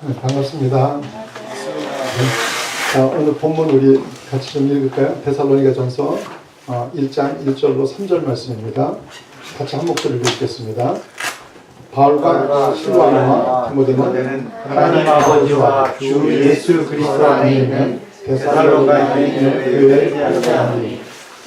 네, 반갑습니다. 자, 오늘 본문 우리 같이 좀 읽을까요? 데살로니가전서 1장 1절로 3절 말씀입니다. 같이 한 목소리로 읽겠습니다. 바울과 실라와 디모데는 하나님 아버지와 주 예수 그리스도 안에 있는 데살로니가에 있는 교회를 대하노니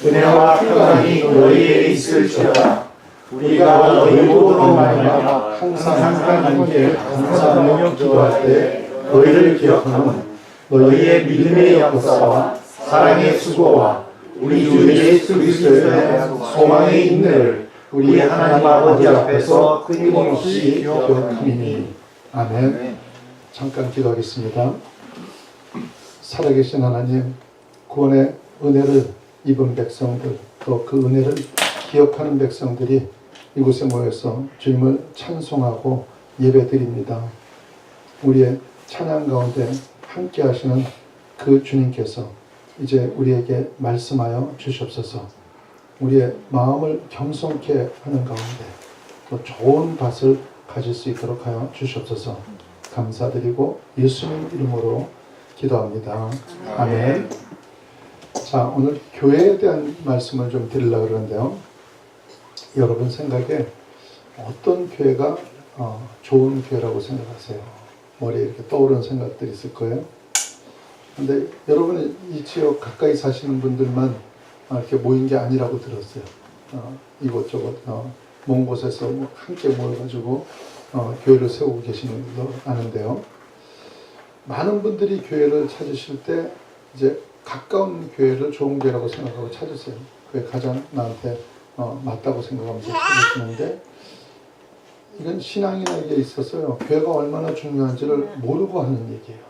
은혜와 평강이 너희에게 있을지어다. 우리가 너희 모두로 말미암아 항상 하나님께 감사하며 기도할 때 너희를 기억하는 너희의 믿음의 역사와 사랑의 수고와 우리 주 예수 그리스도에 대한 소망의 인내를 우리 하나님 아버지 앞에서 끊임없이 기억함이니. 아멘. 잠깐 기도하겠습니다. 살아계신 하나님, 구원의 은혜를 입은 백성들, 또 그 은혜를 기억하는 백성들이 이곳에 모여서 주님을 찬송하고 예배드립니다. 우리의 찬양 가운데 함께 하시는 그 주님께서 이제 우리에게 말씀하여 주시옵소서. 우리의 마음을 겸손케 하는 가운데 또 좋은 밭을 가질 수 있도록 하여 주시옵소서. 감사드리고 예수님 이름으로 기도합니다. 아멘. 자, 오늘 교회에 대한 말씀을 좀 드리려고 그러는데요. 여러분 생각에 어떤 교회가 좋은 교회라고 생각하세요? 머리에 이렇게 떠오르는 생각들이 있을 거예요. 근데 여러분이 이 지역 가까이 사시는 분들만 이렇게 모인 게 아니라고 들었어요. 이곳저곳 먼 곳에서 함께 모여가지고 교회를 세우고 계시는 걸 아는데요. 많은 분들이 교회를 찾으실 때 이제 가까운 교회를 좋은 교회라고 생각하고 찾으세요. 그게 가장 나한테 맞다고 생각하면서 찾으시는데, 이건 신앙인에게 있어서요, 교회가 얼마나 중요한지를 모르고 하는 얘기예요.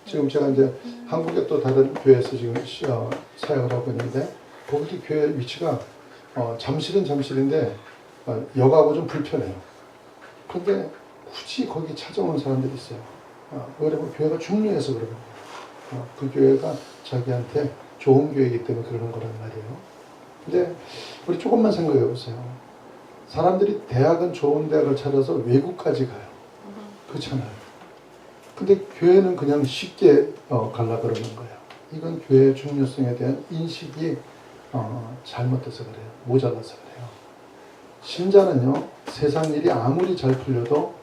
지금 제가 이제 한국의 또 다른 교회에서 지금 사역을 하고 있는데, 거기도 교회 위치가 잠실은 잠실인데 역하고 좀 불편해요. 그런데 굳이 거기 찾아오는 사람들이 있어요. 왜냐면 교회가 중요해서 그러는 거예요. 그 교회가 자기한테 좋은 교회이기 때문에 그러는 거란 말이에요. 근데 우리 조금만 생각해 보세요. 사람들이 대학은 좋은 대학을 찾아서 외국까지 가요. 그렇잖아요. 근데 교회는 그냥 쉽게 가려고 그러는 거예요. 이건 교회의 중요성에 대한 인식이 잘못돼서 그래요. 모자라서 그래요. 신자는요, 세상 일이 아무리 잘 풀려도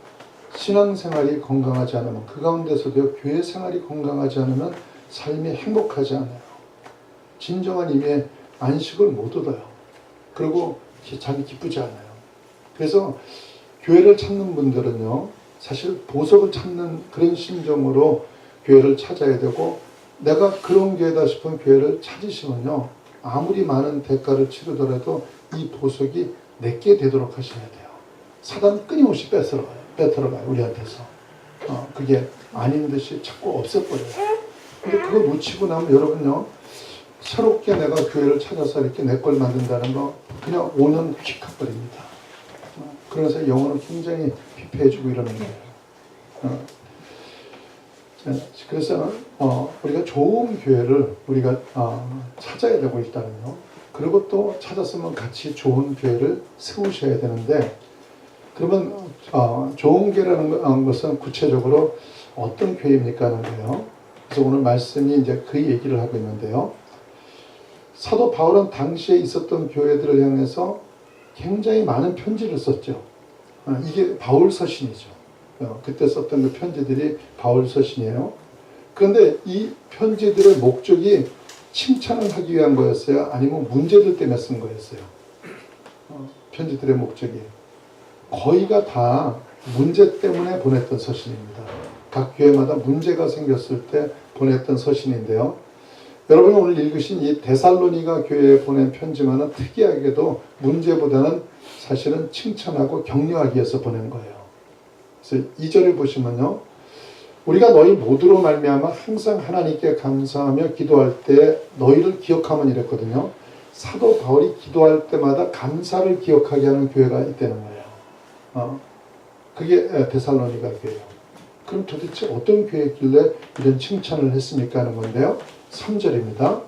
신앙생활이 건강하지 않으면, 그 가운데서도 교회 생활이 건강하지 않으면 삶이 행복하지 않아요. 진정한 의미의 안식을 못 얻어요. 그리고 잠이 기쁘지 않아요. 그래서 교회를 찾는 분들은요, 사실 보석을 찾는 그런 심정으로 교회를 찾아야 되고, 내가 그런 교회다 싶은 교회를 찾으시면요, 아무리 많은 대가를 치르더라도 이 보석이 내게 되도록 하셔야 돼요. 사단 끊임없이 뺏어가요, 우리한테서. 그게 아닌 듯이 자꾸 없애버려요. 근데 그거 놓치고 나면 여러분요, 새롭게 내가 교회를 찾아서 이렇게 내 걸 만든다는 거 그냥 5년 휙 가버립니다. 그래서 영혼은 굉장히 피폐해지고 이러는 거예요. 그래서 우리가 좋은 교회를 우리가 찾아야 되고 일단은요. 그리고 또 찾았으면 같이 좋은 교회를 세우셔야 되는데, 그러면 좋은 교회라는 것은 구체적으로 어떤 교회입니까 하는 거예요. 그래서 오늘 말씀이 이제 그 얘기를 하고 있는데요. 사도 바울은 당시에 있었던 교회들을 향해서 굉장히 많은 편지를 썼죠. 이게 바울 서신이죠. 그때 썼던 그 편지들이 바울 서신이에요. 그런데 이 편지들의 목적이 칭찬을 하기 위한 거였어요? 아니면 문제들 때문에 쓴 거였어요? 편지들의 목적이 거의가 다 문제 때문에 보냈던 서신입니다. 각 교회마다 문제가 생겼을 때 보냈던 서신인데요. 여러분이 오늘 읽으신 이 데살로니가 교회에 보낸 편지만은 특이하게도 문제보다는 사실은 칭찬하고 격려하기 위해서 보낸 거예요. 그래서 2절에 보시면요, 우리가 너희 모두로 말미암아 항상 하나님께 감사하며 기도할 때 너희를 기억하면 이랬거든요. 사도 바울이 기도할 때마다 감사를 기억하게 하는 교회가 있다는 거예요. 그게 데살로니가 교회예요. 그럼 도대체 어떤 교회였길래 이런 칭찬을 했습니까 하는 건데요. 3절입니다.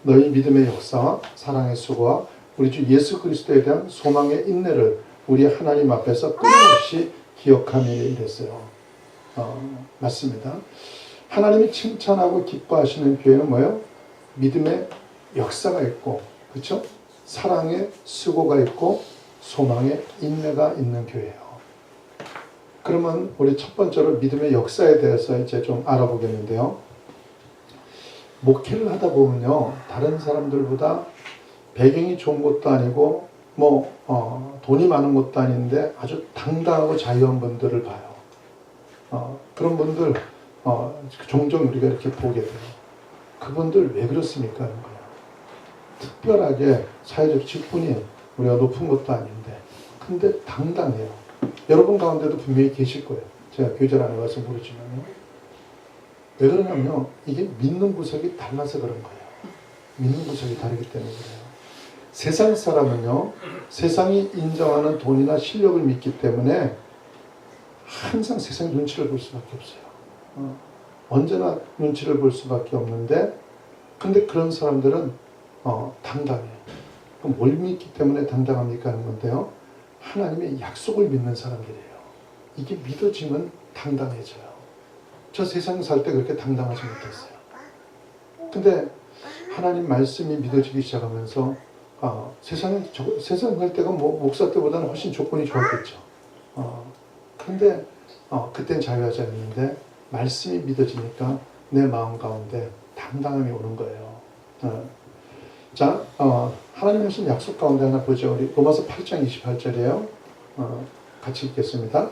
너희 믿음의 역사와 사랑의 수고와 우리 주 예수 그리스도에 대한 소망의 인내를 우리 하나님 앞에서 끊임없이 기억하며 이랬어요. 맞습니다. 하나님이 칭찬하고 기뻐하시는 교회는 뭐예요? 믿음의 역사가 있고, 그렇죠? 사랑의 수고가 있고 소망의 인내가 있는 교회예요. 그러면 우리 첫 번째로 믿음의 역사에 대해서 이제 좀 알아보겠는데요. 목회를 하다 보면요, 다른 사람들보다 배경이 좋은 것도 아니고 돈이 많은 것도 아닌데 아주 당당하고 자유한 분들을 봐요. 그런 분들 종종 우리가 이렇게 보게 돼요. 그분들 왜 그렇습니까? 하는 거예요. 특별하게 사회적 직분이 우리가 높은 것도 아닌데 근데 당당해요. 여러분 가운데도 분명히 계실 거예요. 제가 교제를 안 해봐서 모르지만요. 왜 그러냐면요, 이게 믿는 구석이 달라서 그런 거예요. 믿는 구석이 다르기 때문에 그래요. 세상 사람은요, 세상이 인정하는 돈이나 실력을 믿기 때문에 항상 세상 눈치를 볼 수밖에 없어요. 언제나 눈치를 볼 수밖에 없는데, 근데 그런 사람들은 당당해요. 그럼 뭘 믿기 때문에 당당합니까 하는 건데요, 하나님의 약속을 믿는 사람들이에요. 이게 믿어지면 당당해져요. 저 세상 살 때 그렇게 당당하지 못했어요. 근데 하나님 말씀이 믿어지기 시작하면서 세상 살 때가 목사 때보다는 훨씬 조건이 좋았겠죠. 근데 그땐 자유하지 않는데 말씀이 믿어지니까 내 마음 가운데 당당함이 오는 거예요. 자, 하나님 하신 약속 가운데 하나 보죠. 우리 로마서 8장 28절이에요. 같이 읽겠습니다.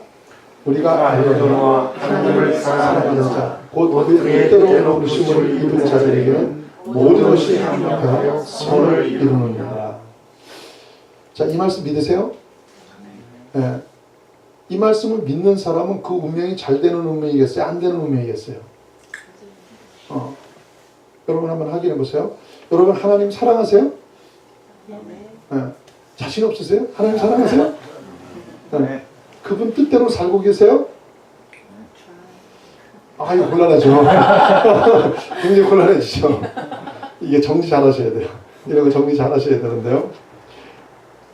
우리가 알거니와 하나님을 사랑하는 자, 곧 그의 뜻대로 부르심을 입은 자들에게는 모든 것이 합력하여 선을 이루느니라. 자, 이 말씀 믿으세요? 네. 이 말씀을 믿는 사람은 그 운명이 잘 되는 운명이겠어요? 안 되는 운명이겠어요? 여러분 한번 확인해 보세요. 여러분 하나님 사랑하세요? 네. 자신 없으세요? 하나님 사랑하세요? 네. 그분 뜻대로 살고 계세요? 이거 곤란하죠. 굉장히 곤란해지죠. 이게 정리 잘 하셔야 돼요. 이런 거 정리 잘 하셔야 되는데요.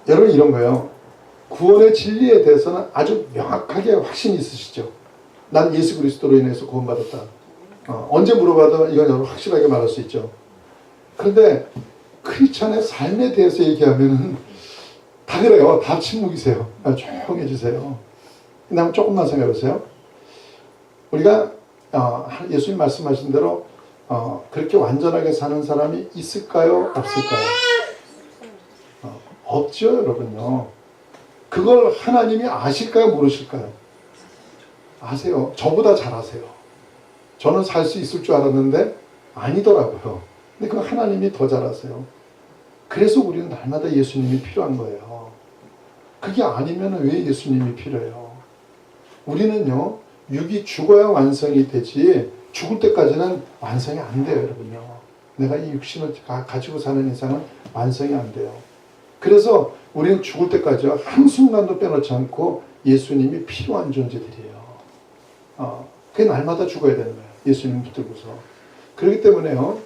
여러분 이런 거예요. 구원의 진리에 대해서는 아주 명확하게 확신이 있으시죠. 난 예수 그리스도로 인해서 구원받았다. 언제 물어봐도 이건 여러분 확실하게 말할 수 있죠. 그런데 크리스찬의 삶에 대해서 얘기하면은 다 그래요. 다 침묵이세요. 조용해지세요. 근데 한번 조금만 생각해보세요. 우리가 예수님 말씀하신 대로 그렇게 완전하게 사는 사람이 있을까요? 없을까요? 없죠, 여러분요. 그걸 하나님이 아실까요? 모르실까요? 아세요. 저보다 잘 아세요. 저는 살 수 있을 줄 알았는데 아니더라고요. 근데 그거 하나님이 더 잘 아세요. 그래서 우리는 날마다 예수님이 필요한 거예요. 그게 아니면 왜 예수님이 필요해요? 우리는요, 육이 죽어야 완성이 되지 죽을 때까지는 완성이 안 돼요, 여러분요. 내가 이 육신을 가지고 사는 이상은 완성이 안 돼요. 그래서 우리는 죽을 때까지요, 한순간도 빼놓지 않고 예수님이 필요한 존재들이에요. 그게 날마다 죽어야 되는 거예요. 예수님 붙들고서. 그렇기 때문에요,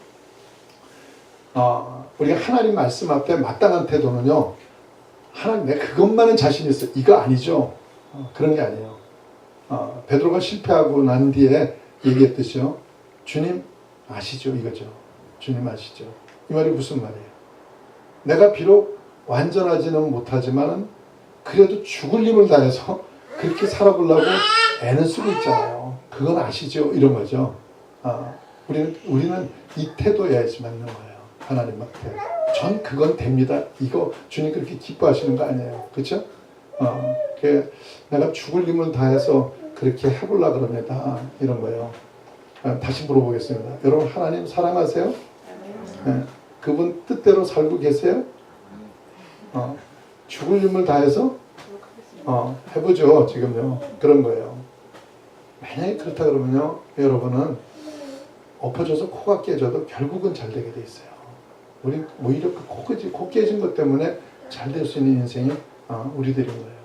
우리가 하나님 말씀 앞에 마땅한 태도는요, 하나님 내가 그것만은 자신 있어. 이거 아니죠. 그런 게 아니에요. 베드로가 실패하고 난 뒤에 얘기했듯이요, 주님 아시죠? 이거죠. 주님 아시죠? 이 말이 무슨 말이에요? 내가 비록 완전하지는 못하지만 그래도 죽을 힘을 다해서 그렇게 살아보려고 애는 쓰고 있잖아요. 그건 아시죠? 이런 거죠. 우리는 이 태도여야지 맞는 거예요. 하나님 앞에. 전 그건 됩니다. 이거 주님 그렇게 기뻐하시는 거 아니에요. 그렇죠? 내가 죽을 힘을 다해서 그렇게 해보려고 그럽니다. 이런 거예요. 다시 물어보겠습니다. 여러분 하나님 사랑하세요? 네. 그분 뜻대로 살고 계세요? 죽을 힘을 다해서 해보죠. 지금요. 그런 거예요. 만약에 그렇다 그러면요, 여러분은 엎어져서 코가 깨져도 결국은 잘 되게 돼 있어요. 우리 오히려 그 코 깨진 것 때문에 잘 될 수 있는 인생이 우리들인 거예요.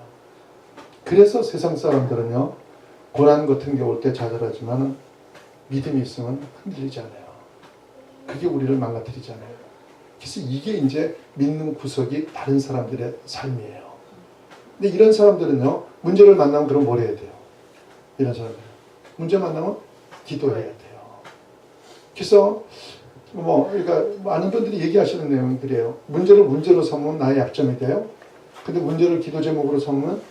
그래서 세상 사람들은요, 고난 같은 게 올 때 좌절하지만 믿음이 있으면 흔들리지 않아요. 그게 우리를 망가뜨리지 않아요. 그래서 이게 이제 믿는 구석이 다른 사람들의 삶이에요. 근데 이런 사람들은요, 문제를 만나면 그럼 뭘 해야 돼요? 이런 사람들 문제 만나면 기도해야 돼요. 그래서 그러니까 많은 분들이 얘기하시는 내용들이에요. 문제를 문제로 삼으면 나의 약점이 돼요. 근데 문제를 기도 제목으로 삼으면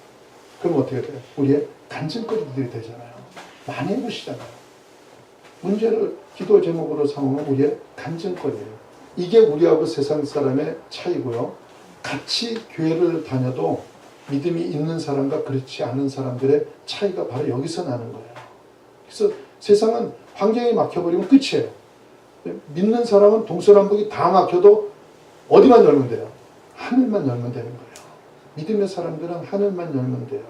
그럼 어떻게 돼요? 우리의 간증거리들이 되잖아요. 많이 해보시잖아요. 문제를 기도 제목으로 삼으면 우리의 간증거리예요. 이게 우리하고 세상 사람의 차이고요. 같이 교회를 다녀도 믿음이 있는 사람과 그렇지 않은 사람들의 차이가 바로 여기서 나는 거예요. 그래서 세상은 환경이 막혀버리면 끝이에요. 믿는 사람은 동서남북이 다 막혀도 어디만 열면 돼요? 하늘만 열면 되는 거예요. 믿음의 사람들은 하늘만 열면 돼요.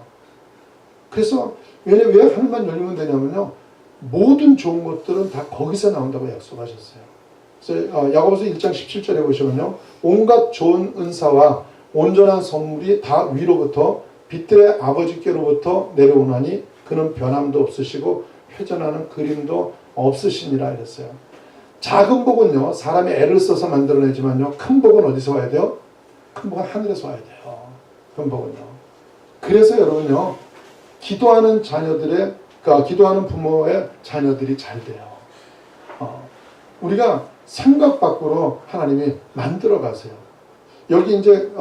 그래서 왜 하늘만 열면 되냐면요. 모든 좋은 것들은 다 거기서 나온다고 약속하셨어요. 그래서 야고보서 1장 17절에 보시면요. 온갖 좋은 은사와 온전한 선물이 다 위로부터 빛들의 아버지께로부터 내려오나니 그는 변함도 없으시고 회전하는 그림도 없으시니라 이랬어요. 작은 복은요. 사람이 애를 써서 만들어내지만요. 큰 복은 어디서 와야 돼요? 큰 복은 하늘에서 와야 돼요. 큰 복은요. 그래서 여러분요. 기도하는 자녀들의 기도하는 부모의 자녀들이 잘 돼요. 우리가 생각 밖으로 하나님이 만들어 가세요. 여기 이제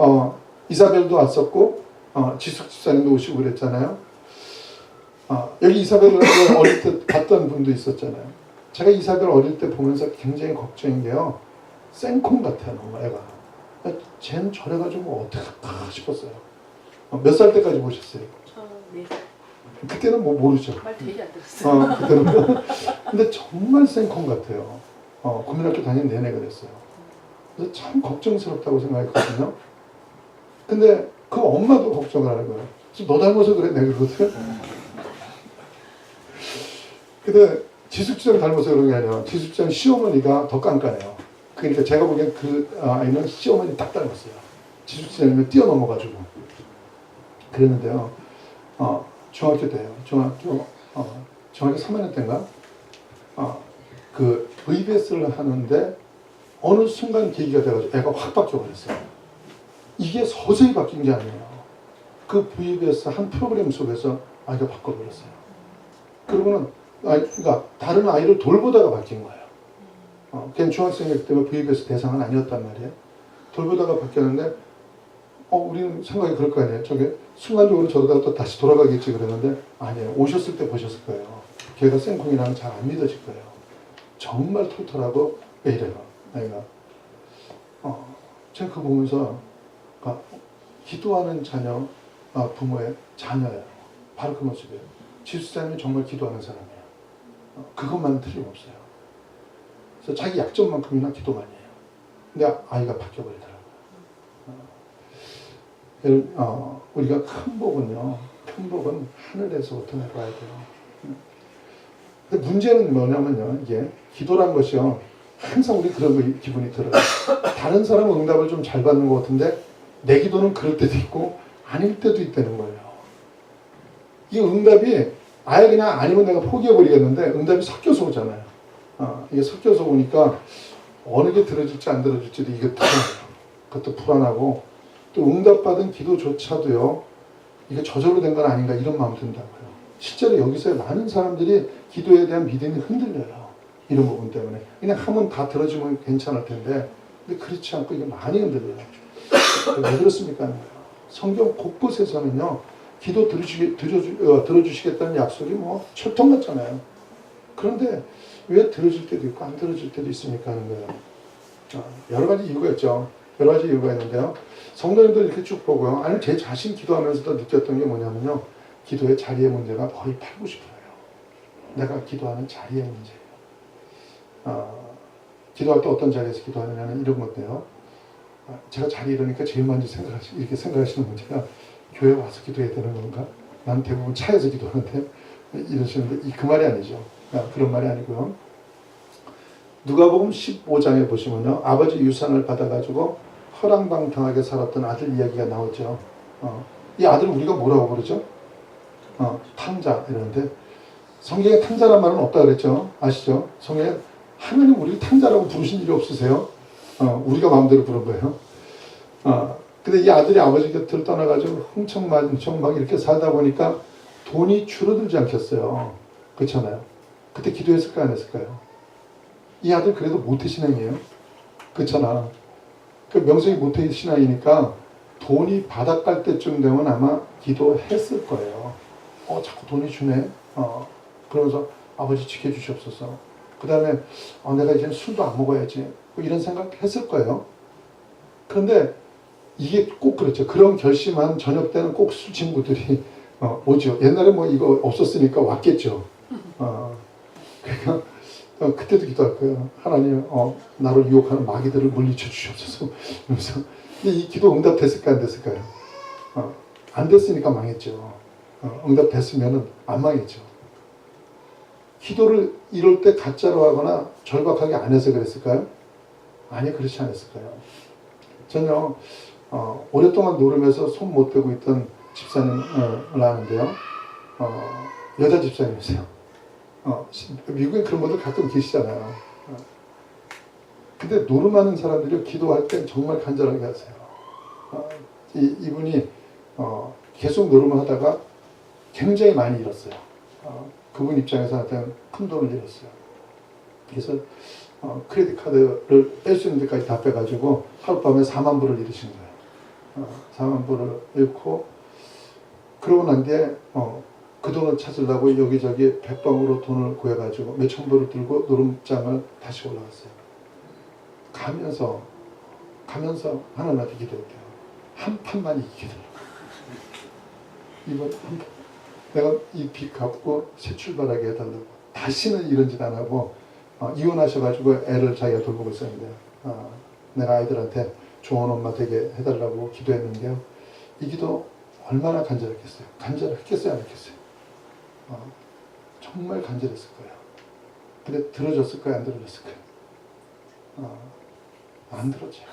이사벨도 왔었고 지숙 집사님도 오시고 그랬잖아요. 여기 이사벨을 어릴 때 봤던 분도 있었잖아요. 제가 이사벨 어릴 때 보면서 굉장히 걱정인 게요. 생콩 같아요, 너무 애가. 쟤는 저래가지고 어떡할까 싶었어요. 몇 살 때까지 보셨어요? 저 4살. 그때는 뭐 모르죠. 말 되게 안 들었어요. 그때는. 근데 정말 생콩 같아요. 국민학교 다니는 내내 그랬어요. 그래서 참 걱정스럽다고 생각했거든요. 근데 그 엄마도 걱정을 하는 거예요. 너 닮아서 그래? 내가 그러거든. 근데 지숙지장 닮아서 그런 게 아니라 지숙지장 시어머니가 더 깐깐해요. 그러니까 제가 보기엔 그 아이는 시어머니 딱 닮았어요. 지숙지장님을 뛰어넘어가지고. 그랬는데요. 중학교 때요. 중학교 3학년 때인가? 그 VBS를 하는데 어느 순간 계기가 돼가지고 애가 확 바뀌어버렸어요. 이게 서서히 바뀐 게 아니에요. 그 VBS 한 프로그램 속에서 아이가 바꿔버렸어요. 그러고는 그러니까 다른 아이를 돌보다가 바뀐 거예요. 걔는 중학생이기 때문에 VBS 대상은 아니었단 말이에요. 돌보다가 바뀌었는데 우리는 생각이 그럴 거 아니에요. 저게 순간적으로 저러다가 또 다시 돌아가겠지 그랬는데 아니에요. 오셨을 때 보셨을 거예요. 걔가 생콩이라면 잘 안 믿어질 거예요. 정말 털털하고 왜 이래요. 아이가. 제가 그거 보면서 기도하는 자녀, 부모의 자녀예요. 바로 그 모습이에요. 지수사님이 정말 기도하는 사람이에요. 그것만 틀림없어요. 그래서 자기 약점만큼이나 기도만 해요. 근데 아이가 바뀌어버리더라고요. 우리가 큰 복은요, 큰 복은 하늘에서부터 내려와야 돼요. 근데 문제는 뭐냐면요, 이게 기도란 것이요, 항상 우리 그런 기분이 들어요. 다른 사람은 응답을 좀 잘 받는 것 같은데 내 기도는 그럴 때도 있고 아닐 때도 있다는 거예요. 이 응답이 아예 그냥 아니면 내가 포기해버리겠는데 응답이 섞여서 오잖아요. 이게 섞여서 오니까 어느 게 들어질지 안 들어질지도 이게 그것도 불안하고 또 응답받은 기도조차도요, 이게 저절로 된 건 아닌가 이런 마음 든다고요. 실제로 여기서 많은 사람들이 기도에 대한 믿음이 흔들려요. 이런 부분 때문에. 그냥 하면 다 들어지면 괜찮을 텐데 근데 그렇지 않고 이게 많이 흔들려요. 왜 그렇습니까? 성경 곳곳에서는요, 기도 들어주시겠다는 약속이 뭐 철통 같잖아요. 그런데 왜 들어질 때도 있고 안 들어질 때도 있습니까 하는 거예요. 여러 가지 이유가 있죠. 여러 가지 이유가 있는데요. 성도님들 이렇게 쭉 보고요. 아니 제 자신 기도하면서도 느꼈던 게 뭐냐면요. 기도의 자리의 문제가 거의 80~90%예요. 내가 기도하는 자리의 문제예요. 기도할 때 어떤 자리에서 기도하느냐는 이런 건데요. 제가 자리 이러니까 제일 먼저 이렇게 생각하시는 문제가 교회 와서 기도해야 되는 건가? 난 대부분 차에서 기도하는데 이러시는데 그 말이 아니죠. 그런 말이 아니고요. 누가복음 15장에 보시면요. 아버지 유산을 받아가지고 허랑방탕하게 살았던 아들 이야기가 나오죠. 이 아들을 우리가 뭐라고 부르죠? 탕자 이러는데 성경에 탕자란 말은 없다 그랬죠. 아시죠? 성경에 하나님 우리를 탕자라고 부르신 일이 없으세요? 우리가 마음대로 부른 거예요. 근데 이 아들이 아버지 곁을 떠나가지고 흥청망청 막 이렇게 살다 보니까 돈이 줄어들지 않겠어요. 그렇잖아요. 그때 기도했을까요? 안 했을까요? 이 아들 그래도 모태신앙이에요. 그렇잖아. 그 명성이 모태신앙이니까 돈이 바닥 갈 때쯤 되면 아마 기도했을 거예요. 자꾸 돈이 주네. 그러면서 아버지 지켜주시옵소서. 그 다음에 내가 이제 술도 안 먹어야지. 뭐 이런 생각 했을 거예요. 그런데 이게 꼭 그렇죠. 그런 결심한 저녁 때는 꼭 술 친구들이 오죠. 옛날에 뭐 이거 없었으니까 왔겠죠. 그러니까 그때도 기도할 거예요. 하나님 나를 유혹하는 마귀들을 물리쳐 주시옵소서. 그러면서 근데 이 기도 응답됐을까 안 됐을까요? 안 됐으니까 망했죠. 응답됐으면 안 망했죠. 기도를 이럴 때 가짜로 하거나 절박하게 안 해서 그랬을까요? 아니 그렇지 않았을까요? 저는 오랫동안 노름에서 손 못 대고 있던 집사님을 아는데요. 여자 집사님이세요. 미국에 그런 분들 가끔 계시잖아요. 근데 노름하는 사람들이 기도할 땐 정말 간절하게 하세요. 이분이 계속 노름을 하다가 굉장히 많이 잃었어요. 그분 입장에서는 큰 돈을 잃었어요. 그래서 크레딧 카드를 뺄 수 있는 데까지 다 빼가지고 하룻밤에 4만 불을 잃으신 거예요. 4만 불을 잃고 그러고 난 뒤에 그 돈을 찾으려고 여기저기 백방으로 돈을 구해가지고 몇천 불을 들고 노름장을 다시 올라갔어요. 가면서 하나님한테 기도했대요. 한 판만 이기게 달라고. 이번 한 판. 내가 이 빚 갚고 새 출발하게 해달라고. 다시는 이런 짓 안 하고 이혼하셔가지고 애를 자기가 돌보고 있었는데 내가 아이들한테 좋은 엄마 되게 해달라고 기도했는데요. 이 기도 얼마나 간절했겠어요. 간절했겠어요? 안 했겠어요? 정말 간절했을 거예요. 근데 들어줬을까요? 안 들어줬을까요? 안 들어줘요.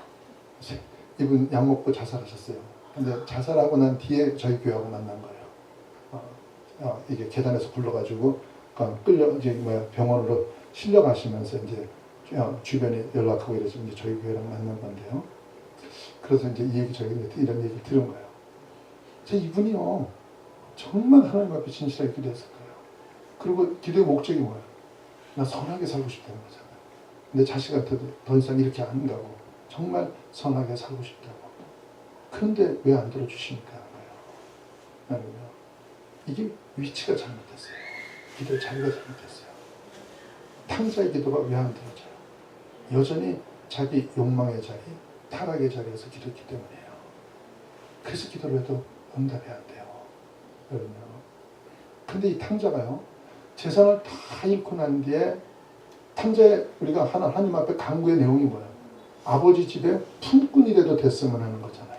이분 약 먹고 자살하셨어요. 근데 자살하고 난 뒤에 저희 교회하고 만난 거예요. 이게 계단에서 굴러가지고 이제 병원으로 실려가시면서 이제 주변에 연락하고 이래서 이제 저희 교회랑 만난 건데요. 그래서 이제 이 얘기 이런 얘기를 들은 거예요. 이분이요 정말 하나님 앞에 진실하게 기도했을 거예요. 그리고 기도의 목적이 뭐예요? 나 선하게 살고 싶다는 거잖아요. 내 자식한테도 더 이상 이렇게 안 한다고. 정말 선하게 살고 싶다고. 그런데 왜 안 들어주십니까? 아니면 이게 위치가 잘못됐어요. 기도의 자리가 잘못됐어요. 탕자의 기도가 왜 안 들어져요? 여전히 자기 욕망의 자리, 타락의 자리에서 기도했기 때문이에요. 그래서 기도를 해도 응답이 안 돼요. 여러분요. 근데 이 탕자가요, 재산을 다 잃고 난 뒤에 탕자의 우리가 하나님 앞에 간구의 내용이 뭐예요? 아버지 집에 품꾼이라도 됐으면 하는 거잖아요.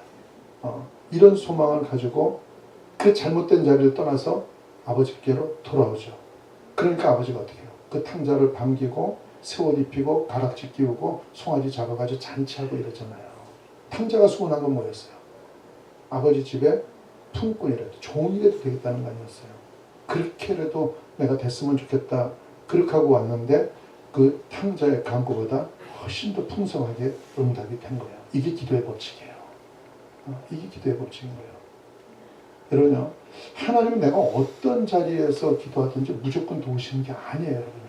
이런 소망을 가지고 그 잘못된 자리를 떠나서 아버지께로 돌아오죠. 그러니까 아버지가 어떻게 해요? 그 탕자를 반기고 새 옷 입히고 가락지 끼우고 송아지 잡아가지고 잔치하고 이러잖아요. 탕자가 소원한 건 뭐였어요? 아버지 집에 품꾼이라도 종이라도 되겠다는 거 아니었어요. 그렇게라도 내가 됐으면 좋겠다. 그렇게 하고 왔는데 그 탕자의 간구보다 훨씬 더 풍성하게 응답이 된 거예요. 이게 기도의 법칙이에요. 이게 기도의 법칙인 거예요. 여러분요, 하나님은 내가 어떤 자리에서 기도하든지 무조건 도우시는 게 아니에요, 여러분요.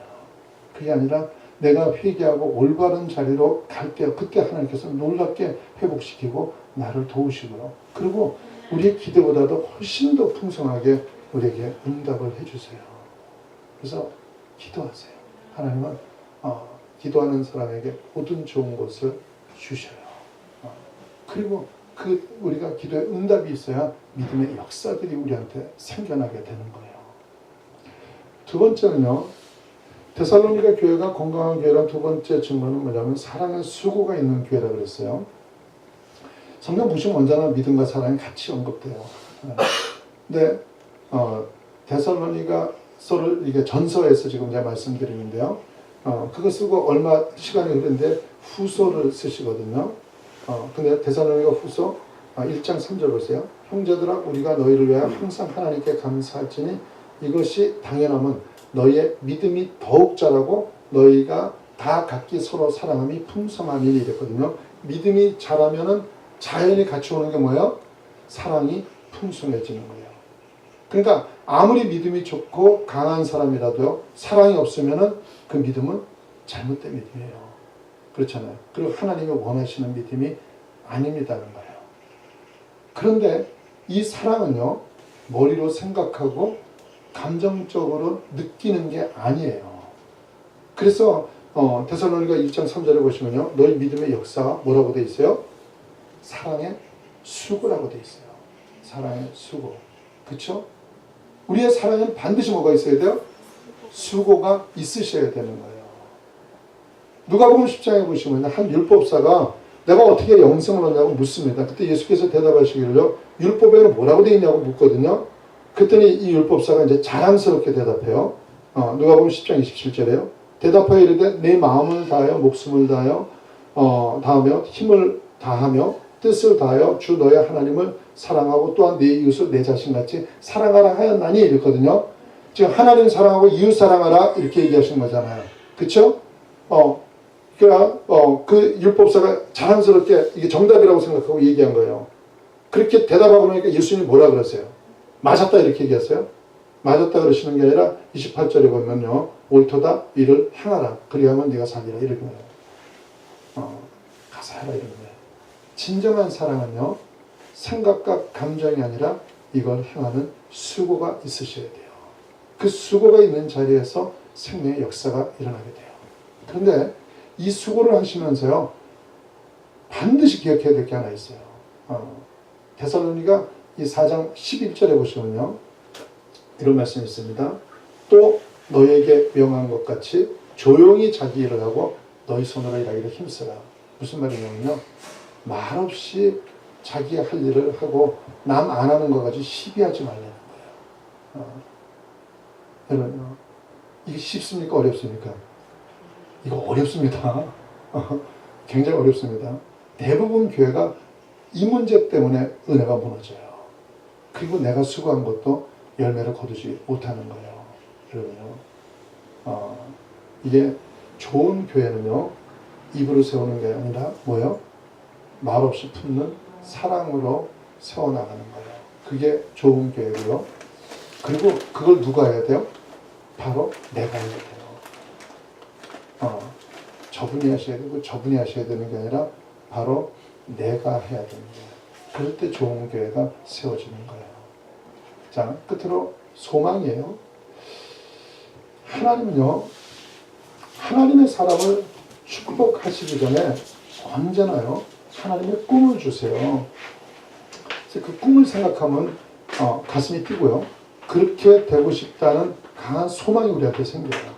그게 아니라 내가 회개하고 올바른 자리로 갈 때, 그때 하나님께서 놀랍게 회복시키고 나를 도우시고요. 그리고 우리의 기도보다도 훨씬 더 풍성하게 우리에게 응답을 해주세요. 그래서 기도하세요. 하나님은 기도하는 사람에게 모든 좋은 것을 주셔요. 그리고 우리가 기도에 응답이 있어야 믿음의 역사들이 우리한테 생겨나게 되는 거예요. 두 번째는요, 데살로니가 교회가 건강한 교회란 두 번째 증거는 뭐냐면 사랑의 수고가 있는 교회라고 그랬어요. 성경 보시면 언제나 믿음과 사랑이 같이 언급돼요. 근데 데살로니가서를 이게 전서에서 지금 제가 말씀드리는데요. 그거 쓰고 얼마 시간이 흐른데 후서를 쓰시거든요. 근데 데살로니가 후서 1장 3절 보세요. 형제들아 우리가 너희를 위하여 항상 하나님께 감사할지니 이것이 당연함은 너희의 믿음이 더욱 자라고 너희가 다 각기 서로 사랑함이 풍성함이니 이랬거든요. 믿음이 자라면은 자연히 같이 오는 게 뭐예요? 사랑이 풍성해지는 거예요. 그러니까 아무리 믿음이 좋고 강한 사람이라도요, 사랑이 없으면은 그 믿음은 잘못된 믿음이에요. 그렇잖아요. 그리고 하나님이 원하시는 믿음이 아닙니다는 거예요. 그런데 이 사랑은요, 머리로 생각하고 감정적으로 느끼는 게 아니에요. 그래서 데살로니가 1장 3절에 보시면요, 너희 믿음의 역사가 뭐라고 돼 있어요? 사랑의 수고라고 돼 있어요. 사랑의 수고. 그렇죠? 우리의 사랑은 반드시 뭐가 있어야 돼요? 수고가 있으셔야 되는 거예요. 누가복음 10장에 보시면 한 율법사가 내가 어떻게 영생을 얻냐고 묻습니다. 그때 예수께서 대답하시기를요, 율법에는 뭐라고 되어 있냐고 묻거든요. 그랬더니 이 율법사가 이제 자랑스럽게 대답해요. 누가복음 10장 27절에요. 대답하여 이르되 내 마음을 다하여 목숨을 다하여 다하며 힘을 다하며 뜻을 다하여 주 너의 하나님을 사랑하고 또한 네 이웃을 내 자신같이 사랑하라 하였나니 이랬거든요. 지금 하나님 사랑하고 이웃 사랑하라 이렇게 얘기하신 거잖아요. 그렇죠? 그러니까 그 율법사가 자랑스럽게 이게 정답이라고 생각하고 얘기한 거예요. 그렇게 대답하고 나니까 예수님이 뭐라 그랬어요? 맞았다 이렇게 얘기했어요. 맞았다 그러시는 게 아니라 28절에 보면요, 옳도다 이를 행하라 그리하면 네가 살리라 이렇게 해요. 가서 해라 이런 거예요. 진정한 사랑은요, 생각과 감정이 아니라 이걸 행하는 수고가 있으셔야 돼요. 그 수고가 있는 자리에서 생명의 역사가 일어나게 돼요. 그런데 이 수고를 하시면서요, 반드시 기억해야 될 게 하나 있어요. 데살로니가 이 4장 11절에 보시면요, 이런 말씀이 있습니다. 또 너에게 명한 것 같이 조용히 자기 일을 하고 너희 손으로 일하기를 힘쓰라. 무슨 말이냐면요, 말없이 자기 할 일을 하고 남 안 하는 거 가지고 시비하지 말라는 거예요. 여러분, 이게 쉽습니까? 어렵습니까? 이거 어렵습니다. 굉장히 어렵습니다. 대부분 교회가 이 문제 때문에 은혜가 무너져요. 그리고 내가 수고한 것도 열매를 거두지 못하는 거예요. 여러분요. 이게 좋은 교회는요, 입으로 세우는 게 아니라 뭐요? 말없이 품는 사랑으로 세워나가는 거예요. 그게 좋은 교회고요. 그리고 그걸 누가 해야 돼요? 바로 내가 해야 돼요. 저분이 하셔야 되고 저분이 하셔야 되는 게 아니라 바로 내가 해야 되는 거예요. 그럴 때 좋은 교회가 세워지는 거예요. 자, 끝으로 소망이에요. 하나님은요, 하나님의 사람을 축복하시기 전에 언제나요, 하나님의 꿈을 주세요. 그래서 그 꿈을 생각하면 가슴이 뛰고요. 그렇게 되고 싶다는 강한 소망이 우리한테 생겨요.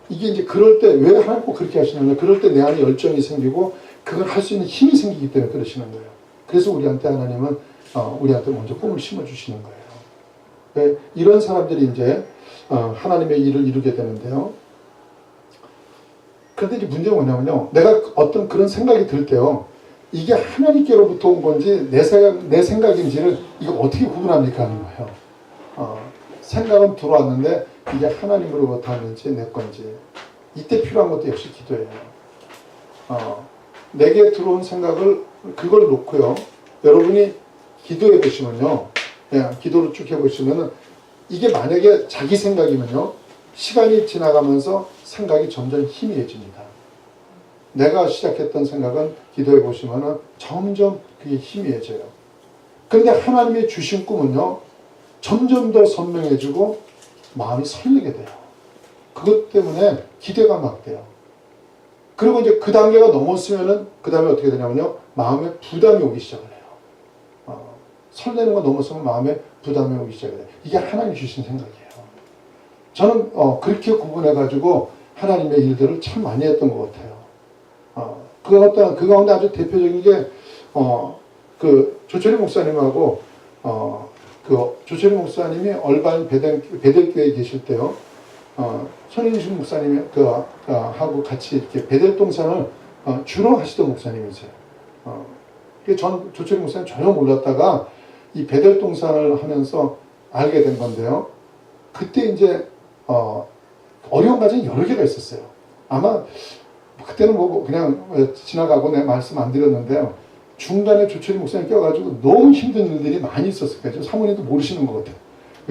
이게 이제 그럴 때 왜 하나님 꼭 그렇게 하시냐면, 그럴 때 내 안에 열정이 생기고 그걸 할 수 있는 힘이 생기기 때문에 그러시는 거예요. 그래서 우리한테 하나님은 우리한테 먼저 꿈을 심어주시는 거예요. 네, 이런 사람들이 이제 하나님의 일을 이루게 되는데요. 그런데 이제 문제가 뭐냐면요, 내가 어떤 그런 생각이 들 때요, 이게 하나님께로부터 온 건지 내 생각인지를 이거 어떻게 구분합니까 하는 거예요. 생각은 들어왔는데 이게 하나님으로부터 왔는지 내 건지. 이때 필요한 것도 역시 기도예요. 내게 들어온 생각을 그걸 놓고요, 여러분이 기도해 보시면요, 그냥 기도를 쭉 해보시면은 이게 만약에 자기 생각이면요, 시간이 지나가면서 생각이 점점 희미해집니다. 내가 시작했던 생각은 기도해 보시면은 점점 그게 희미해져요. 그런데 하나님이 주신 꿈은요, 점점 더 선명해지고 마음이 설레게 돼요. 그것 때문에 기대가 막 돼요. 그리고 이제 그 단계가 넘었으면은 그 다음에 어떻게 되냐면요, 마음에 부담이 오기 시작을 해요. 설레는 거 넘어서면 마음에 부담이 오기 시작을 해요. 이게 하나님이 주신 생각이에요. 저는 그렇게 구분해가지고 하나님의 일들을 참 많이 했던 것 같아요. 그 가운데 아주 대표적인 게 그 조철희 목사님하고 그 조철희 목사님이 얼반 베델교회에 계실 때요, 손인식 목사님이 하고 같이 이렇게 베델 동산을 주로 하시던 목사님이세요. 저는 조철희 목사님 전혀 몰랐다가 이 베델 동산을 하면서 알게 된 건데요. 그때 이제 어려운 과정이 여러 개가 있었어요. 아마 그때는 뭐 그냥 지나가고 내 말씀 안 드렸는데요, 중간에 조철희 목사님 껴가지고 너무 힘든 일들이 많이 있었을 거예요. 사모님도 모르시는 것 같아요.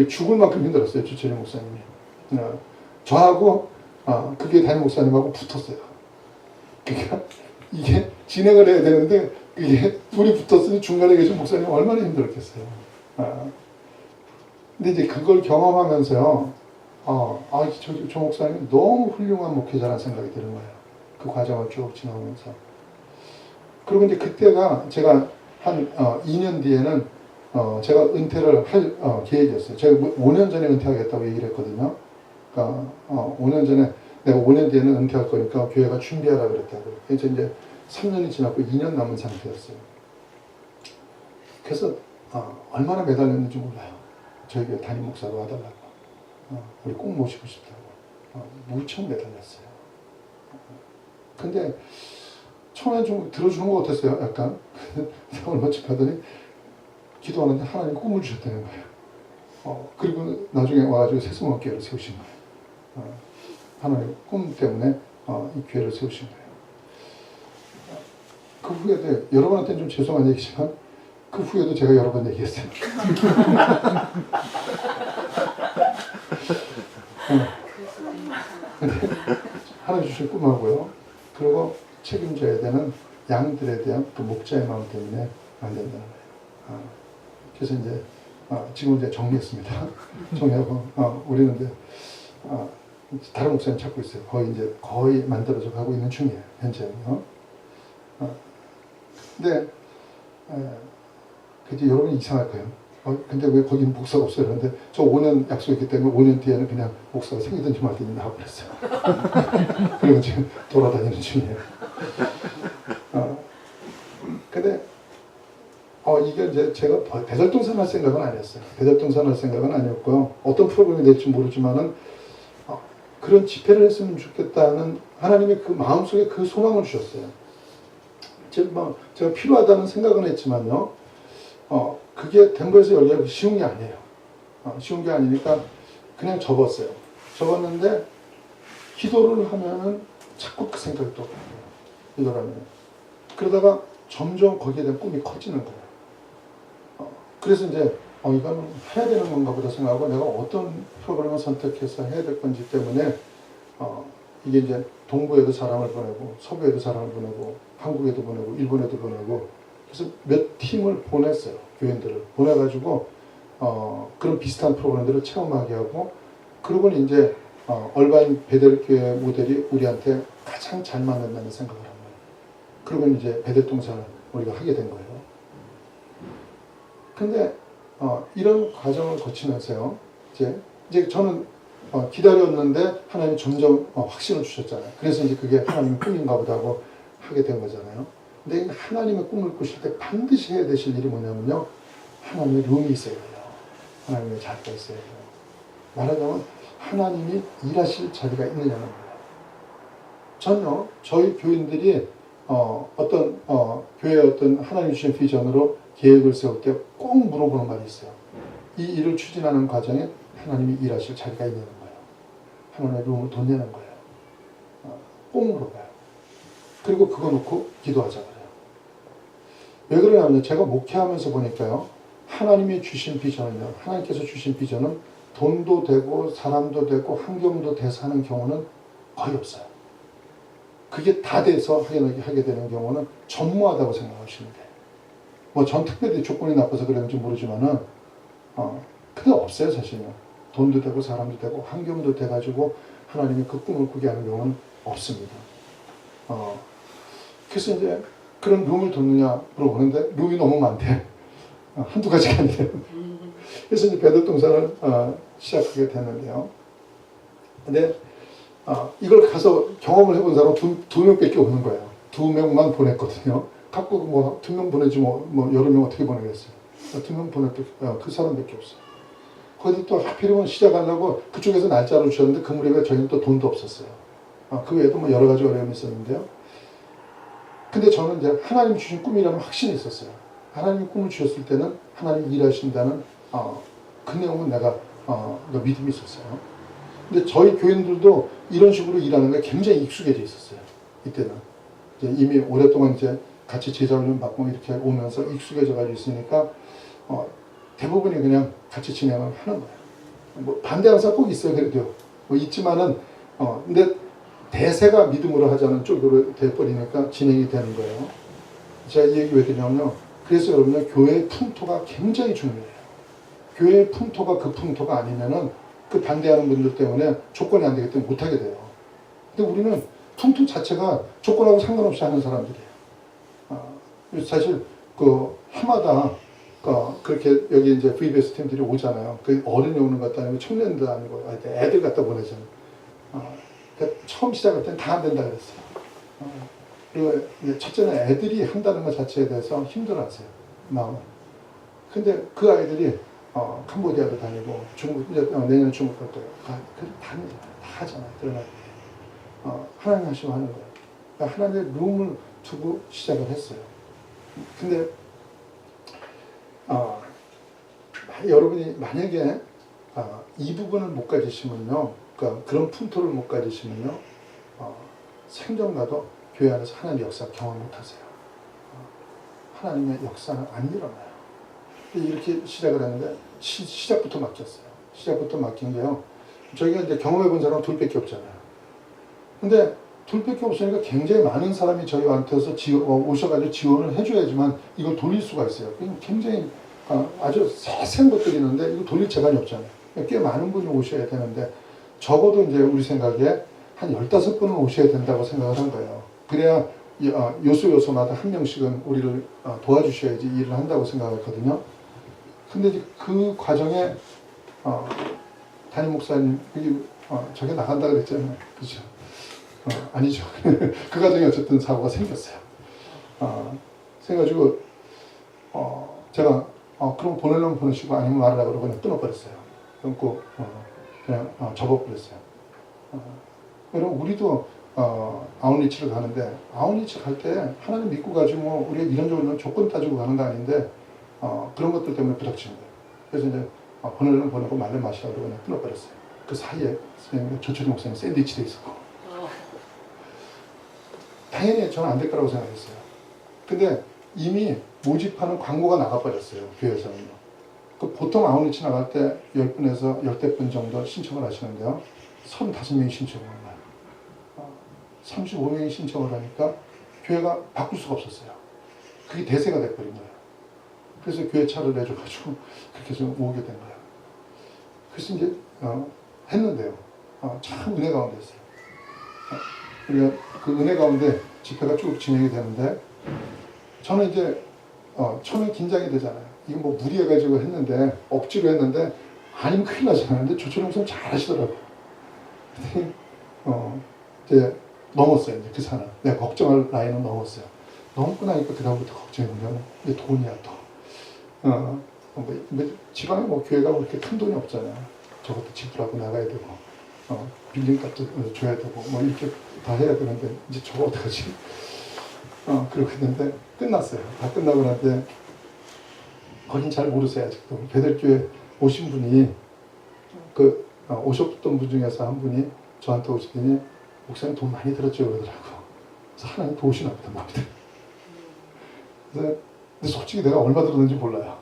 죽을 만큼 힘들었어요, 주철희 목사님이. 저하고 그게 담임 목사님하고 붙었어요. 그러니까 이게 진행을 해야 되는데 이게 둘이 붙었으니 중간에 계신 목사님이 얼마나 힘들었겠어요. 근데 이제 그걸 경험하면서요, 저 목사님이 너무 훌륭한 목회자라는 생각이 드는 거예요. 그 과정을 쭉 지나오면서. 그리고 이제 그때가 제가 한 2년 뒤에는 제가 은퇴를 할 계획이었어요. 제가 5년 전에 은퇴하겠다고 얘기를 했거든요. 그러니까 5년 전에 내가 5년 뒤에는 은퇴할 거니까 교회가 준비하라 그랬다고. 그래서 이제 3년이 지났고 2년 남은 상태였어요. 그래서 얼마나 매달렸는지 몰라요. 저희 교회 담임 목사로 와달라고. 우리 꼭 모시고 싶다고. 무척 매달렸어요. 근데 처음엔 좀 들어주는 것 같았어요. 약간. 얼마쯤 하더니 기도하는데 하나님 꿈을 주셨다는 거예요. 그리고 나중에 와가지고 새수목교회를 세우신 거예요. 하나님 꿈 때문에 이 교회를 세우신 거예요. 그 후에도 여러 번한테는 좀 죄송한 얘기지만 그 후에도 제가 여러 번 얘기했어요. 근데 하나님 주신 꿈하고요. 그리고 책임져야 되는 양들에 대한 그 목자의 마음 때문에 안 된다는 거예요. 그래서 이제 지금 이제 정리했습니다. 정리하고 우리는 이제 다른 목사님 찾고 있어요. 거의 만들어져 가고 있는 중이에요. 현재는요. 근데 그게 여러분이 이상할 거예요. 근데 왜 거기 목사가 없어요? 그런데 저 5년 약속했기 때문에 5년 뒤에는 그냥 목사가 생기든지 말든지 나와버렸어요. 그리고 지금 돌아다니는 중이에요. 근데 이게 이제 제가 대절동산 할 생각은 아니었어요. 대절동산 할 생각은 아니었고요. 어떤 프로그램이 될지 모르지만은 그런 집회를 했으면 좋겠다는 하나님의 그 마음속에 그 소망을 주셨어요. 제가 필요하다는 생각은 했지만요. 그게 덴버에서 열리기 쉬운 게 아니에요. 쉬운 게 아니니까 그냥 접었어요. 접었는데 기도를 하면은 자꾸 그 생각이 또 기도를 하면 그러다가 점점 거기에 대한 꿈이 커지는 거예요. 그래서 이제 이거는 해야 되는 건가 보다 생각하고 내가 어떤 프로그램을 선택해서 해야 될 건지 때문에 이게 이제 동부에도 사람을 보내고 서부에도 사람을 보내고 한국에도 보내고 일본에도 보내고 그래서 몇 팀을 보냈어요. 교인들을 보내가지고 그런 비슷한 프로그램들을 체험하게 하고 그러고는 이제 얼바인 베델교회 모델이 우리한테 가장 잘 맞는다는 생각을 한 거예요. 그리고 이제 베델동산을 우리가 하게 된 거예요. 근데 이런 과정을 거치면서요. 이제 저는 기다렸는데 하나님이 점점 확신을 주셨잖아요. 그래서 이제 그게 하나님의 꿈인가 보다 하고 하게 된 거잖아요. 근데 하나님의 꿈을 꾸실 때 반드시 해야 되실 일이 뭐냐면요. 하나님의 룸이 있어야 돼요. 하나님의 자리가 있어야 돼요. 말하자면 하나님이 일하실 자리가 있느냐는 거예요. 전요, 저희 교인들이 어떤 교회의 어떤 하나님 주신 비전으로 계획을 세울 때 꼭 물어보는 말이 있어요. 이 일을 추진하는 과정에 하나님이 일하실 자리가 있냐는 거예요. 하나님의 룸을 뒀냐는 거예요. 꼭 물어봐요. 그리고 그거 놓고 기도하자 그래요. 왜 그러냐면 제가 목회하면서 보니까요. 하나님이 주신 비전은요. 하나님께서 주신 비전은 돈도 되고 사람도 되고 환경도 돼서 하는 경우는 거의 없어요. 그게 다 돼서 하게 되는 경우는 전무하다고 생각하시면 돼요. 전 특별히 조건이 나빠서 그랬는지 모르지만은 근데 없어요 사실은. 돈도 되고 사람도 되고 환경도 돼가지고 하나님이 그 꿈을 꾸게 하는 경우는 없습니다. 그래서 이제 그런 룸을 뒀느냐 물어보는데 룸이 너무 많대. 한두 가지가 아니에요. 그래서 이제 베델동산을 시작하게 됐는데요. 근데 이걸 가서 경험을 해본 사람은 두 명밖에 없는 거예요. 2명만 보냈거든요. 갖고 2명 보내지 여러 명 어떻게 보내겠어요. 2명 그 사람밖에 없어요. 거기서 또 하필이면 시작하려고 그쪽에서 날짜를 주셨는데 그 무렵에 저희는 또 돈도 없었어요. 그 외에도 여러 가지 어려움이 있었는데요. 근데 저는 이제 하나님 주신 꿈이라는 확신이 있었어요. 하나님이 꿈을 주셨을 때는 하나님 일하신다는 그 내용은 내가 믿음이 있었어요. 근데 저희 교인들도 이런 식으로 일하는 게 굉장히 익숙해져 있었어요. 이때는 이제 이미 오랫동안 이제 같이 제자훈련 받고 이렇게 오면서 익숙해져 가지고 있으니까 대부분이 그냥 같이 진행을 하는 거예요. 뭐 반대하는 사람 꼭 있어요. 그래도 뭐 있지만은 근데 대세가 믿음으로 하자는 쪽으로 돼버리니까 진행이 되는 거예요. 제가 이 얘기 왜 드냐면요. 그래서 여러분들 교회의 풍토가 굉장히 중요해요. 교회의 풍토가 그 풍토가 아니면은 그 반대하는 분들 때문에 조건이 안 되기 때문에 못하게 돼요. 근데 우리는 풍토 자체가 조건하고 상관없이 하는 사람들이에요. 사실 그 해마다 그렇게 여기 이제 VBS 팀들이 오잖아요. 그 어른이 오는 것도 아니고 청년도 아니고 애들 갖다 보내잖아요. 그러니까 처음 시작할 때는 다 안 된다 그랬어요. 그리고 첫째는 애들이 한다는 것 자체에 대해서 힘들어하세요. 마음은. 근데 그 아이들이 캄보디아도 다니고 중국 이제 내년 중국 갈 거예요. 다 하잖아요. 그러나 하나님 하시면 하는 거예요. 그러니까 하나님의 룸을 두고 시작을 했어요. 근데 여러분이 만약에 이 부분을 못 가지시면요, 그러니까 그런 풍토를 못 가지시면요, 생전가도 교회 안에서 하나님의 역사 경험 못 하세요. 하나님의 역사는 안 일어나요. 이렇게 시작을 했는데 시작부터 막혔어요. 시작부터 막힌 게요. 저희가 이제 경험해 본 사람은 둘밖에 없잖아요. 근데 둘밖에 없으니까 굉장히 많은 사람이 저희한테서 오셔가지고 지원을 해줘야지만 이걸 돌릴 수가 있어요. 굉장히 아주 세세한 것들이 있는데 이거 돌릴 재간이 없잖아요. 꽤 많은 분이 오셔야 되는데 적어도 이제 우리 생각에 한 15분은 오셔야 된다고 생각을 한 거예요. 그래야 요소마다 한 명씩은 우리를 도와주셔야지 일을 한다고 생각했거든요. 근데 이제 그 과정에 담임 목사님 저게 나간다 그랬잖아요. 그죠? 아니죠. 그 과정에 어쨌든 사고가 생겼어요. 생겨가지고 제가 그럼 보내려면 보내시고 아니면 말하라고 그러고 그냥 끊어버렸어요. 끊고 그냥 접어버렸어요. 그럼 우리도 아웃리치를 가는데 아웃리치 갈 때 하나님 믿고 가지고 뭐 우리가 이런저런 조건 따지고 가는 거 아닌데 그런 것들 때문에 부닥치는 거예요. 그래서 이제 보내려면 보내고 말려 마시라고 그냥 끊어버렸어요. 그 사이에 선생님과 조철희 목사님 샌드위치 돼 있었고 당연히 저는 안 될 거라고 생각했어요. 근데 이미 모집하는 광고가 나가버렸어요. 교회에서는요. 그 보통 아웃리치 나갈 때 10분에서 10대 정도 신청을 하시는데요. 35명이 신청을 한 거예요. 35명이 신청을 하니까 교회가 바꿀 수가 없었어요. 그게 대세가 돼버린 거예요. 그래서 교회 차를 내줘가지고 그렇게 해서 오게 된 거예요. 그래서 이제 했는데요. 참 은혜 가운데 있어요. 우리가 그 은혜 가운데 집회가 쭉 진행이 되는데 저는 이제 처음에 긴장이 되잖아요. 이거 뭐 무리해가지고 했는데 억지로 했는데 아니면 큰일 나잖아요. 근데 조철영 선생님 잘 하시더라고요. 근데 이제 넘었어요. 이제 그 산을. 내가 걱정할 라인은 넘었어요. 넘고 나니까 그 다음부터 걱정이 뭐냐면 이제 돈이야 또. 뭐 지방에 뭐 교회가 그렇게 큰 돈이 없잖아요. 저것도 지불하고 나가야 되고 빌딩값도 줘야 되고 뭐 이렇게 다 해야 되는데 이제 저거 어떡하지? 그렇게 했는데 끝났어요. 다 끝나고 나는데 거긴 잘 모르세요 아직도. 배들교회 오신 분이 오셨던 분 중에서 한 분이 저한테 오시더니 목사님 돈 많이 들었죠 그러더라고. 그래서 하나님 도우시나 보다 마음에. 근데 솔직히 내가 얼마 들었는지 몰라요.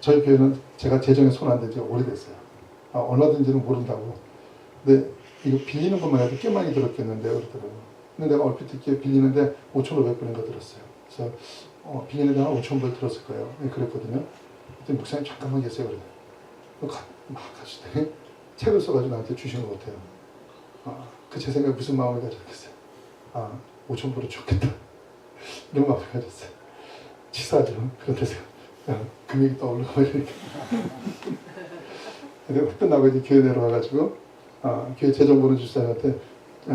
저희 교회는 제가 재정에 손 안 댄 지가 오래됐어요. 얼마 든지는 모른다고. 근데 이거 빌리는 것만 해도 꽤 많이 들었겠는데 그러더라고요. 근데 내가 얼핏 듣기에 빌리는데 5,500불인가 들었어요. 그래서 빌리는데 한 5,000불 들었을 거예요. 그랬거든요. 그때 목사님 잠깐만 계세요. 그래요. 막 가시더니 책을 써가지고 나한테 주신 것 같아요. 그 제 생각에 무슨 마음을 가졌겠어요. 5,000불은 좋겠다. 이런 마음을 가졌어요. 치사하죠. 그런데서 금액이 떠오르고 이렇게. 근데 끝나고 이제 교회 내려와가지고 교회 재정 보는 집사님한테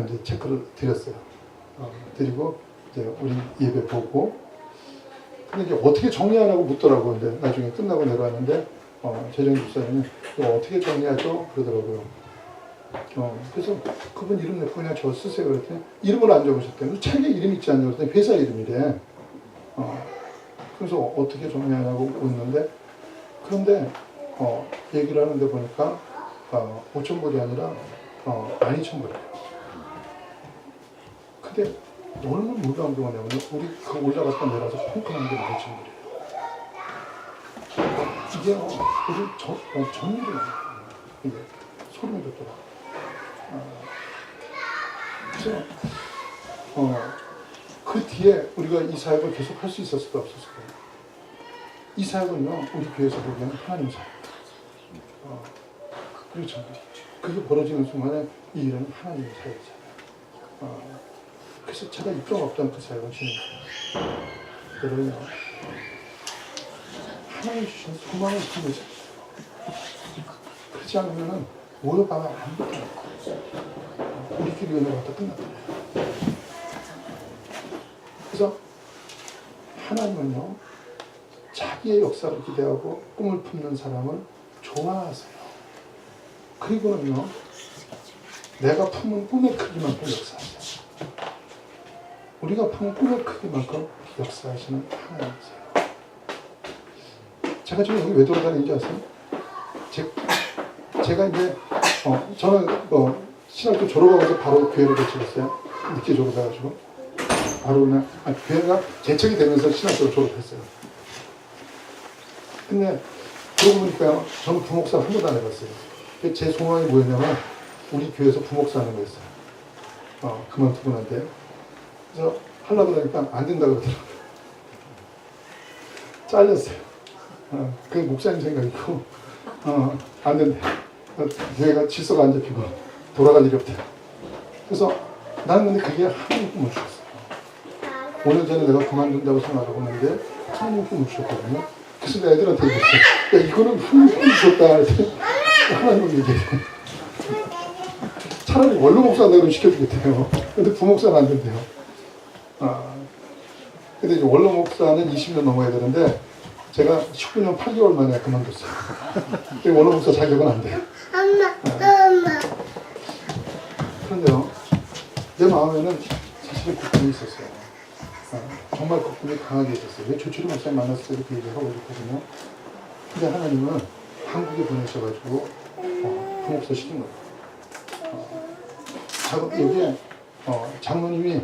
이제 체크를 드렸어요. 드리고 이제 우리 예배 보고. 근데 이제 어떻게 정리하냐고 묻더라고요. 이제 나중에 끝나고 내려왔는데 재정 집사님이 어떻게 정리하죠? 그러더라고요. 그래서 그분 이름 내고 그냥 저 쓰세요. 그랬더니 이름을 안 적으셨대요. 책에 이름 있지 않냐고 그랬더니 회사 이름이래. 그래서 어떻게 정리하냐고 묻는데 그런데 얘기를 하는데 보니까 5,000불이 아니라 12,000불이에요. 근데 얼마나 놀라운 게 뭐냐면 우리 그 올라갔다 내려서 펑크난 게 12,000불이에요. 이게 우리 전일이에요. 근데 소름이 돋더라. 그래서 그 뒤에 우리가 이 사역을 계속 할 수 있었을까 없었을까요? 이 사역은요, 우리 교회에서 보기에는 하나님 사역. 그렇죠. 그게 벌어지는 순간에 이 일은 하나님의 사역이잖아요. 그래서 제가 입장 없던 그 사역을 진행해요. 여러분요, 하나님 주신 소망을 품으세요. 그렇지 않으면은 모여봐야 아무것도 없고 우리끼리 은혜가 다 끝났잖아요. 그래서 하나님은요, 자기의 역사를 기대하고 꿈을 품는 사람을 좋아하세요. 그리고는요, 내가 품은 꿈의 크기만큼 역사하세요. 우리가 품은 꿈의 크기만큼 역사하시는 하나님이세요. 제가 지금 여기 왜 돌아다니는지 아세요? 제가 이제 저는 신학교 졸업하고서 바로 교회를 거치겠어요. 늦게 졸업해가지고 바로 그냥 교회가 개척이 되면서 신학교를 졸업했어요. 근데 그러고 보니까 저는 부목사 한 번도 안 해봤어요. 제 소망이 뭐였냐면 우리 교회에서 부목사 하는 거였어요. 그만두고 난데 그래서 하려고 하니까 안 된다고 그러더라고요. 잘렸어요. 그게 목사님 생각이고 안 된대. 교회가 질서가 안 잡히고 돌아갈 일이 없대. 그래서 나는 근데 그게 하나님 꿈을 주었어요. 5년 전에 내가 그만둔다고 생각하고 있는데 하나님 꿈을 주셨거든요. 그래서 내가 애들한테 얘기했어요. 야, 이거는 하나님 꿈을 주셨다. 하나님을 얘기해요. 차라리 원로 목사 한다고 시켜주겠대요. 근데 부목사는 안 된대요. 근데 이제 원로 목사는 20년 넘어야 되는데 제가 19년 8개월 만에 그만뒀어요. 원로 목사 자격은 안 돼요. 엄마. 그런데요, 내 마음에는 사실은 국분이 있었어요. 정말 국분이 강하게 있었어요. 왜 조철이 목사님 만났을 때 이렇게 얘기하고 있거든요. 근데 하나님은 한국에 보내셔가지고 부목사 시킨 거예요. 여기에 장로님이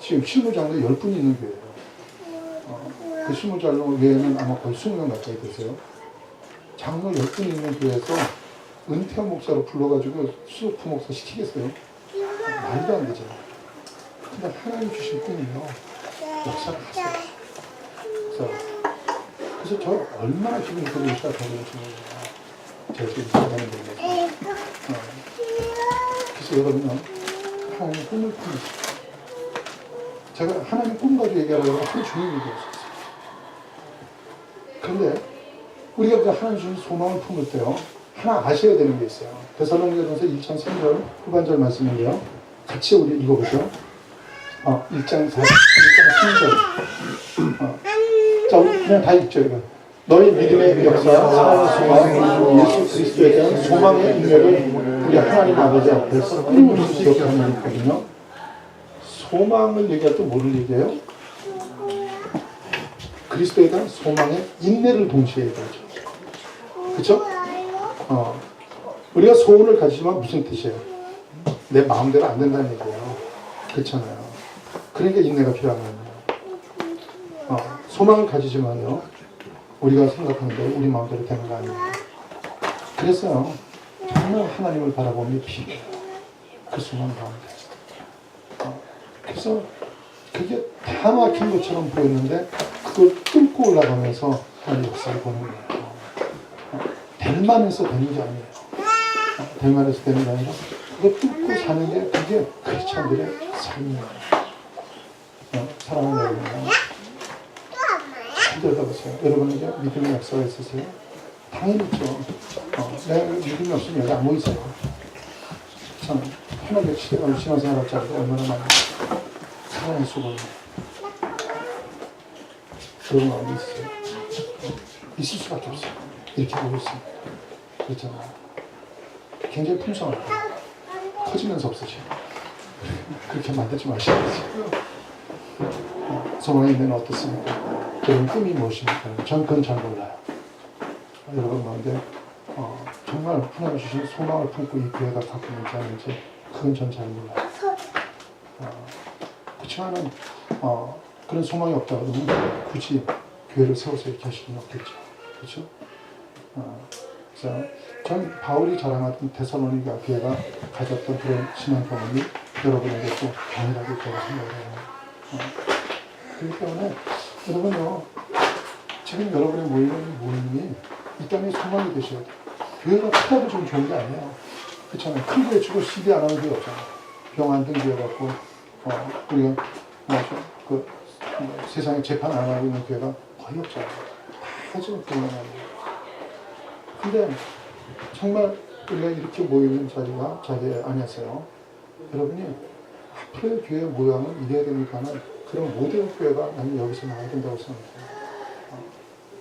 지금 실무장로 10분이 있는 교회예요. 그 실무장로 외에는 아마 거의 20명 가까이 되세요. 장로 10분이 있는 교회에서 은퇴한 목사로 불러가지고 수석 부목사 시키겠어요? 말도 안 되잖아요. 근데 하나님 주신 꿈이요, 역사를 했어요. 그래서 저 얼마나 기분이 좋을까 저는 지금 제가 지금 살아가는 거예요. 그래서 여러분은 하나님 꿈을 품으시죠. 제가 하나님 꿈 가지고 얘기하려고 하루 종일 얘기했었어요. 그런데 우리가 그 하나님 주신 소망을 품을 때요, 하나 아셔야 되는 게 있어요. 데살로니가전서 1장 3절 후반절 말씀인데요. 같이 우리 읽어보죠. 1장 3절. 자, 우리 그냥 다 읽죠, 이거. 너희 믿음의 역사, 사랑의 소망, 예수 그리스도에 대한 소망의 인내를 우리 하나님 아버지 앞에서 끊임없이 기억하는 있거든요. 소망을 얘기할 때 뭐를 얘기해요? 그리스도에 대한 소망의 인내를 동시에 얘기하죠. 그렇죠? 우리가 소원을 가지지만 무슨 뜻이에요? 내 마음대로 안 된다는 얘기예요. 그렇잖아요. 그러니까 인내가 필요한 거예요. 소망을 가지지만요, 우리가 생각하는데 우리 마음대로 되는 거 아니에요. 그래서요, 정말 하나님을 바라보며 필요해요. 그 소망 가운데. 그래서 그게 다 막힌 것처럼 보였는데 그걸 뚫고 올라가면서 하나님 역사를 보는 거예요. 델만에서 되는 게 아니에요. 델만에서 되는 게 아니라 그걸 뚫고 사는 게 그게 크리스찬들의 삶이에요. 사랑하는 여러분, 잘 들어보세요. 여러분에게 믿음의 역사가 있으세요? 당연히 있죠. 내가 믿음이 없으면 여기 안 모이세요. 참 편하게 신앙생활할 자리가 얼마나 많아요. 사랑의 수고는 그런 마음이 있어요. 있을 수밖에 없어요. 이렇게 보고 있습니다. 그렇잖아요. 굉장히 풍성하고 커지면서 없어져요. 그렇게 만들지 마셔야지. 소망의 인내는 어떻습니까? 여러분 꿈이 무엇입니까? 전 그건 잘 몰라요. 여러분 가운데 정말 하나님 주신 소망을 품고 이 교회가 갖고 있는지 아닌지 그건 전 잘 몰라요. 그렇지만은 그런 소망이 없다 그러면 굳이 교회를 세워서 이렇게 할 수는 없겠죠. 그렇죠? 그래서 전 바울이 자랑하던 데살로니가 교회가 가졌던 그런 신앙 경험이 여러분에게도 동일하게 되고 생각해요. 그렇기 때문에 여러분요, 지금 여러분의 모이는 모임이 이 땅에 소망이 되셔야 돼요. 교회가 크다고 좀 좋은 게 아니에요. 그렇잖아요. 큰 교회 치고 시대 안 하는 교회 없잖아요. 병 안 든 교회 같고, 우리가 세상에 재판 안 하고 있는 교회가 거의 없잖아요. 다 지금 공연하고. 근데 정말 우리가 이렇게 모이는 자리에 안에서요, 여러분이 앞으로의 교회 모양을 이래야 되니까는 그런 모델 교회가 나는 여기서 나와야 된다고 생각해요.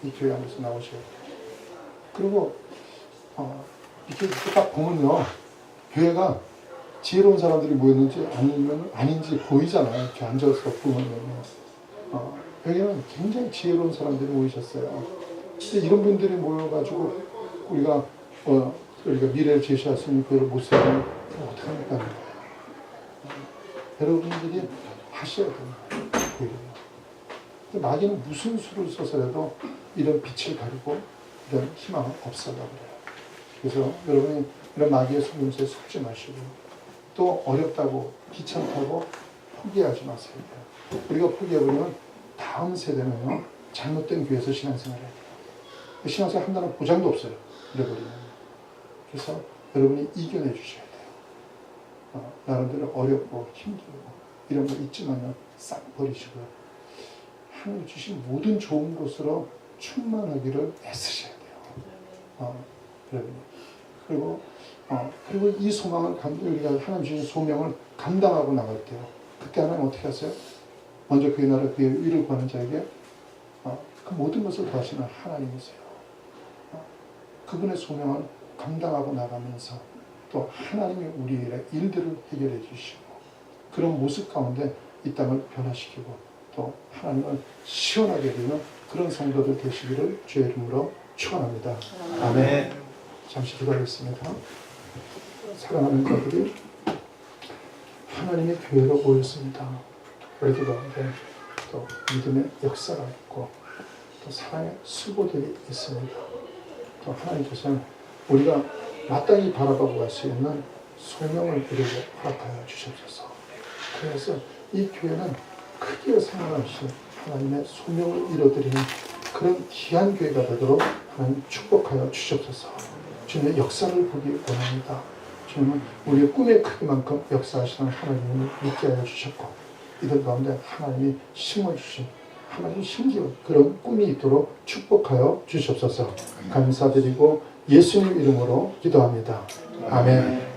이 교회 안에서 나오셔야 돼요. 그리고 이렇게 딱 보면요, 교회가 지혜로운 사람들이 모였는지 아닌지 보이잖아요. 이렇게 앉아서 보면요. 여기는 굉장히 지혜로운 사람들이 모이셨어요. 근데 이런 분들이 모여가지고 우리가 미래를 제시할 수 있는 교회를 못 세우면 어떡합니까? 여러분들이 하셔야 됩니다. 마귀는 무슨 수를 써서라도 이런 빛을 가리고 이런 희망은 없애려고 그래요. 그래서 여러분이 이런 마귀의 속임수에 속지 마시고, 또 어렵다고 귀찮다고 포기하지 마세요. 우리가 포기해버리면 다음 세대는요, 잘못된 교회에서 신앙생활을 해요. 신앙생활 한다는 보장도 없어요. 이래버리면. 그래서 여러분이 이겨내 주셔야 돼요. 나름대로 어렵고 힘들고 이런 거 있지만요, 싹 버리시고요. 하나님 주신 모든 좋은 것으로 충만하기를 애쓰셔야 돼요. 여러분. 그리고 이 소망을 우리가 하나님 주신 소명을 감당하고 나갈 때요. 그때 하나님 어떻게 하세요? 먼저 그의 나라 그의 의를 구하는 자에게 그 모든 것을 더하시는 하나님이세요. 그분의 소명을 감당하고 나가면서 또 하나님이 우리의 일들을 해결해 주시고, 그런 모습 가운데 이 땅을 변화시키고 또 하나님을 시원하게 되는 그런 성도들 되시기를 주의 이름으로 축원합니다. 아멘. 잠시 기다리겠습니다. 사랑하는 자들이 하나님의 교회로 모였습니다. 그래도 가운데 또 믿음의 역사가 있고 또 사랑의 수고들이 있습니다. 또 하나님께서는 우리가 마땅히 바라보고 갈 수 있는 소명을 우리에게 허락하여 주셨소서. 그래서 이 교회는 크기와 상관없이 하나님의 소명을 이뤄드리는 그런 귀한 교회가 되도록 하나님 축복하여 주셨소서. 주님의 역사를 보기 원합니다. 주님은 우리의 꿈의 크기만큼 역사하시는 하나님을 믿게 하여 주셨고, 이들 가운데 하나님이 심어주신 하나님 신기한 그런 꿈이 있도록 축복하여 주시옵소서. 감사드리고 예수님 이름으로 기도합니다. 아멘.